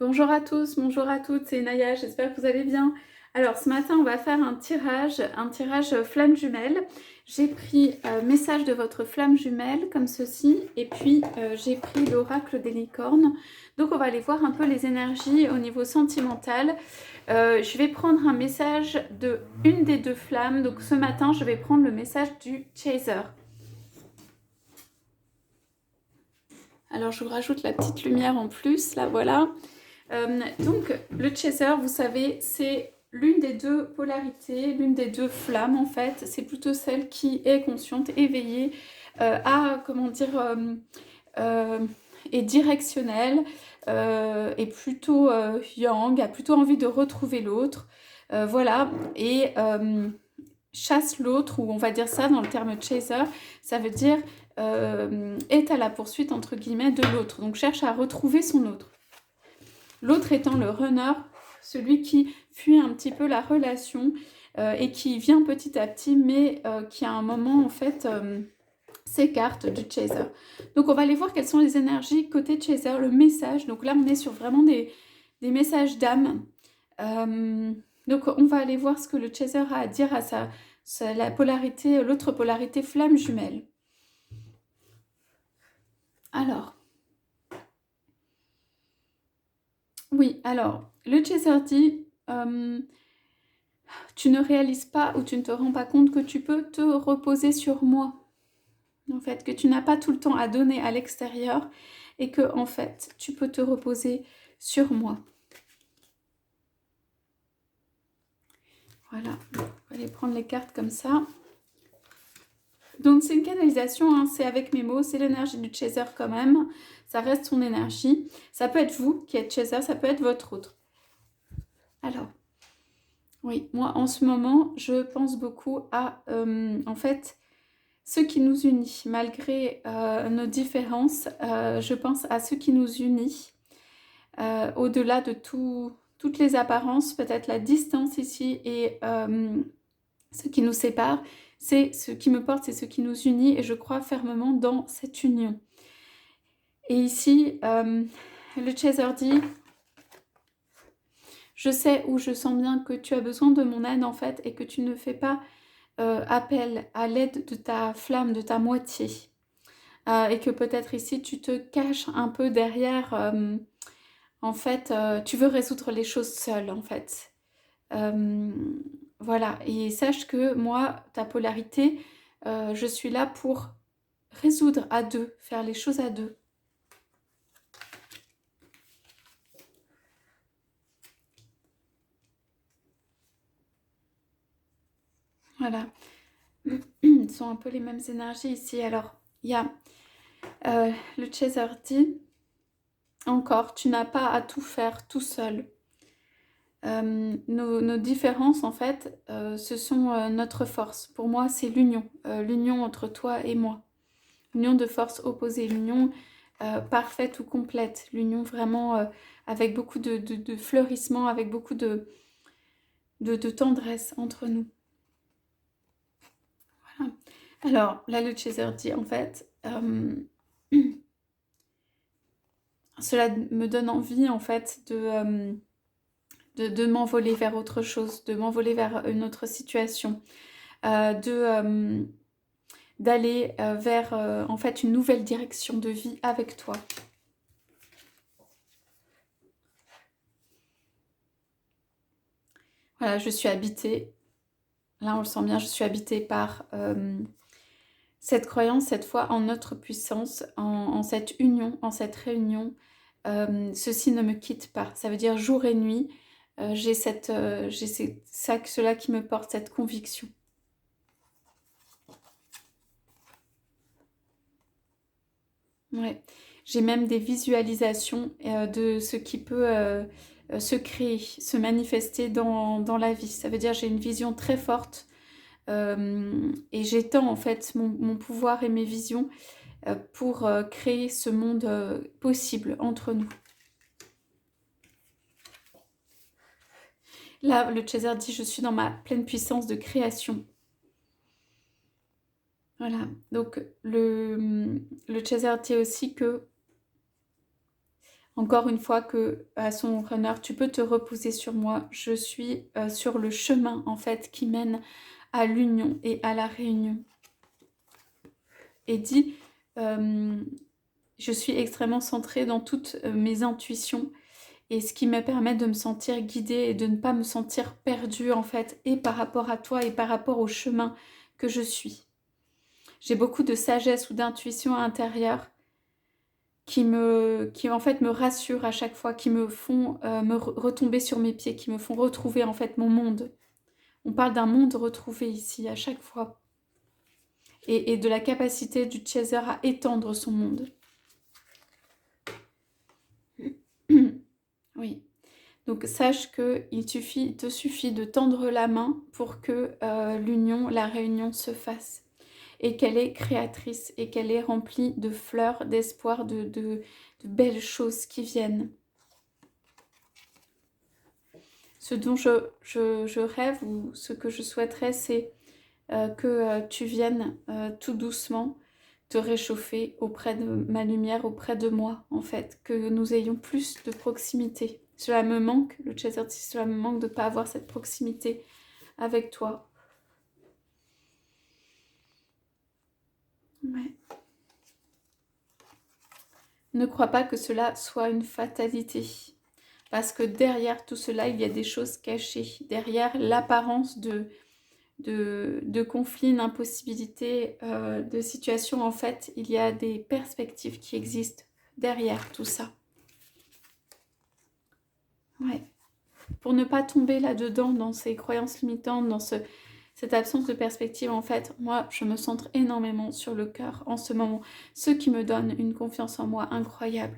Bonjour à tous, bonjour à toutes, c'est Naya, j'espère que vous allez bien. Alors ce matin on va faire un tirage flamme jumelle. J'ai pris message de votre flamme jumelle comme ceci et puis j'ai pris l'oracle des licornes. Donc on va aller voir un peu les énergies au niveau sentimental. Je vais prendre un message de une des deux flammes. Donc ce matin je vais prendre le message du chaser. Alors je vous rajoute la petite lumière en plus, là voilà. Donc, le chaser, vous savez, c'est l'une des deux polarités, l'une des deux flammes en fait. C'est plutôt celle qui est consciente, éveillée, comment dire, euh, est directionnelle, est plutôt yang, a plutôt envie de retrouver l'autre. Voilà, et chasse l'autre, ou on va dire ça dans le terme chaser, ça veut dire est à la poursuite entre guillemets de l'autre, donc cherche à retrouver son autre. L'autre étant le runner, celui qui fuit un petit peu la relation et qui vient petit à petit, mais qui à un moment en fait s'écarte du chaser. Donc on va aller voir quelles sont les énergies côté chaser, le message. Donc là on est sur vraiment des messages d'âme. Donc on va aller voir ce que le chaser a à dire à la polarité, l'autre polarité flamme jumelle. Alors, oui, alors, le chaser dit tu ne réalises pas ou tu ne te rends pas compte que tu peux te reposer sur moi. En fait, que tu n'as pas tout le temps à donner à l'extérieur et que, en fait, tu peux te reposer sur moi. Voilà, on va aller prendre les cartes comme ça. Donc, c'est une canalisation, hein, c'est avec mes mots, c'est l'énergie du chaser quand même. Ça reste son énergie. Ça peut être vous qui êtes chaser, ça peut être votre autre. Alors, oui, moi, en ce moment, je pense beaucoup à, en fait, ce qui nous unit, malgré nos différences, je pense à ce qui nous unit, au-delà de toutes les apparences, peut-être la distance ici et ce qui nous sépare, c'est ce qui me porte, c'est ce qui nous unit et je crois fermement dans cette union. Et ici, le chaser dit, je sais ou je sens bien que tu as besoin de mon aide en fait et que tu ne fais pas appel à l'aide de ta flamme, de ta moitié. Et que peut-être ici tu te caches un peu derrière, en fait, tu veux résoudre les choses seule en fait. Euh, voilà, et sache que moi, ta polarité, je suis là pour résoudre à deux, faire les choses à deux. Voilà, ce sont un peu les mêmes énergies ici. Alors, il y a le chaser dit, encore, tu n'as pas à tout faire tout seul. Nos différences, en fait, ce sont notre force. Pour moi, c'est l'union. L'union entre toi et moi. L'union de forces opposées. L'union parfaite ou complète. L'union vraiment avec beaucoup de fleurissement, avec beaucoup de tendresse entre nous. Voilà. Alors, là, le chaser dit, en fait, cela me donne envie, en fait, de m'envoler vers autre chose, de m'envoler vers une autre situation, d'aller vers en fait une nouvelle direction de vie avec toi. Voilà, je suis habitée, là on le sent bien, je suis habitée par cette croyance, cette foi en notre puissance, en cette union, en cette réunion. Ceci ne me quitte pas, ça veut dire jour et nuit, j'ai cela qui me porte, cette conviction. Ouais. J'ai même des visualisations de ce qui peut se créer, se manifester dans la vie. Ça veut dire j'ai une vision très forte et j'étends en fait mon pouvoir et mes visions pour créer ce monde possible entre nous. Là, le chaser dit je suis dans ma pleine puissance de création. Voilà, donc le chaser dit aussi que Encore une fois que à son runner, tu peux te reposer sur moi. Je suis sur le chemin en fait qui mène à l'union et à la réunion. Et dis, je suis extrêmement centrée dans toutes mes intuitions et ce qui me permet de me sentir guidée et de ne pas me sentir perdue en fait, et par rapport à toi et par rapport au chemin que je suis. J'ai beaucoup de sagesse ou d'intuition intérieure qui en fait me rassurent à chaque fois, qui me font retomber sur mes pieds, qui me font retrouver en fait mon monde. On parle d'un monde retrouvé ici à chaque fois. Et de la capacité du chaser à étendre son monde. Oui. Donc sache qu'il te suffit de tendre la main pour que l'union, la réunion se fasse. Et qu'elle est créatrice et qu'elle est remplie de fleurs, d'espoir, de belles choses qui viennent. Ce dont je rêve ou ce que je souhaiterais, c'est que tu viennes tout doucement te réchauffer auprès de ma lumière, auprès de moi, en fait. Que nous ayons plus de proximité. Cela me manque, le chaser, cela me manque de ne pas avoir cette proximité avec toi. Ouais. Ne crois pas que cela soit une fatalité. Parce que derrière tout cela, il y a des choses cachées. Derrière l'apparence de conflits, d'impossibilités, de situations, en fait, il y a des perspectives qui existent derrière tout ça. Ouais. Pour ne pas tomber là-dedans, dans ces croyances limitantes, dans cette absence de perspective, en fait, moi, je me centre énormément sur le cœur en ce moment, ce qui me donne une confiance en moi incroyable.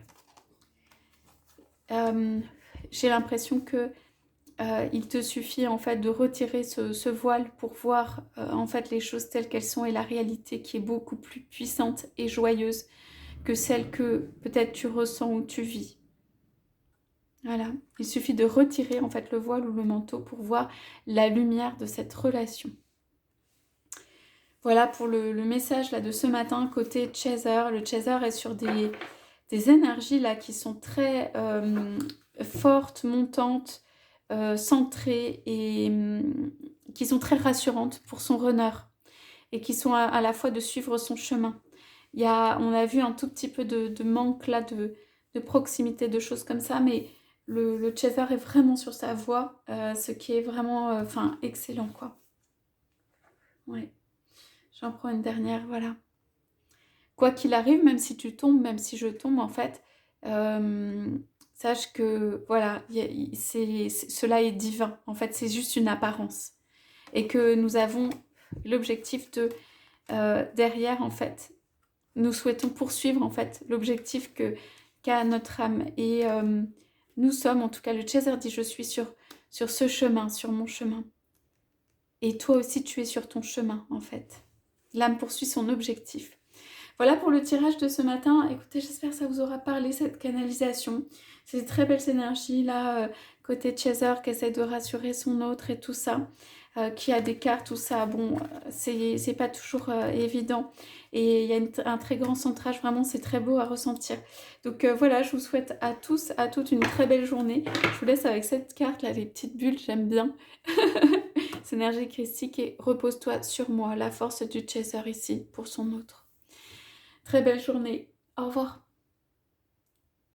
J'ai l'impression que il te suffit en fait de retirer ce voile pour voir en fait les choses telles qu'elles sont et la réalité qui est beaucoup plus puissante et joyeuse que celle que peut-être tu ressens ou tu vis. Voilà, il suffit de retirer en fait le voile ou le manteau pour voir la lumière de cette relation. Voilà pour le message là de ce matin côté chaser. Le chaser est sur des énergies là qui sont très fortes, montantes, centrées et qui sont très rassurantes pour son runner et qui sont à la fois de suivre son chemin. On a vu un tout petit peu de manque là de proximité, de choses comme ça, mais le chaser est vraiment sur sa voie, ce qui est vraiment excellent quoi. Ouais. J'en prends une dernière, voilà. Quoi qu'il arrive, même si tu tombes, même si je tombe, en fait, sache que, voilà, cela est divin. En fait, c'est juste une apparence. Et que nous avons l'objectif derrière, en fait, nous souhaitons poursuivre, en fait, l'objectif qu'a notre âme. Et nous sommes, en tout cas, le chaser dit, je suis sur ce chemin, sur mon chemin. Et toi aussi, tu es sur ton chemin, en fait. L'âme poursuit son objectif. Voilà pour le tirage de ce matin. Écoutez, j'espère que ça vous aura parlé, cette canalisation. C'est des très belles énergies, là, côté chaser, qui essaie de rassurer son autre et tout ça, qui a des cartes, tout ça. Bon, c'est pas toujours évident. Et il y a un très grand centrage, vraiment, c'est très beau à ressentir. Donc voilà, je vous souhaite à tous, à toutes, une très belle journée. Je vous laisse avec cette carte, là, les petites bulles, j'aime bien. C'est énergie christique et repose-toi sur moi, la force du chaser ici, pour son autre. Très belle journée. Au revoir.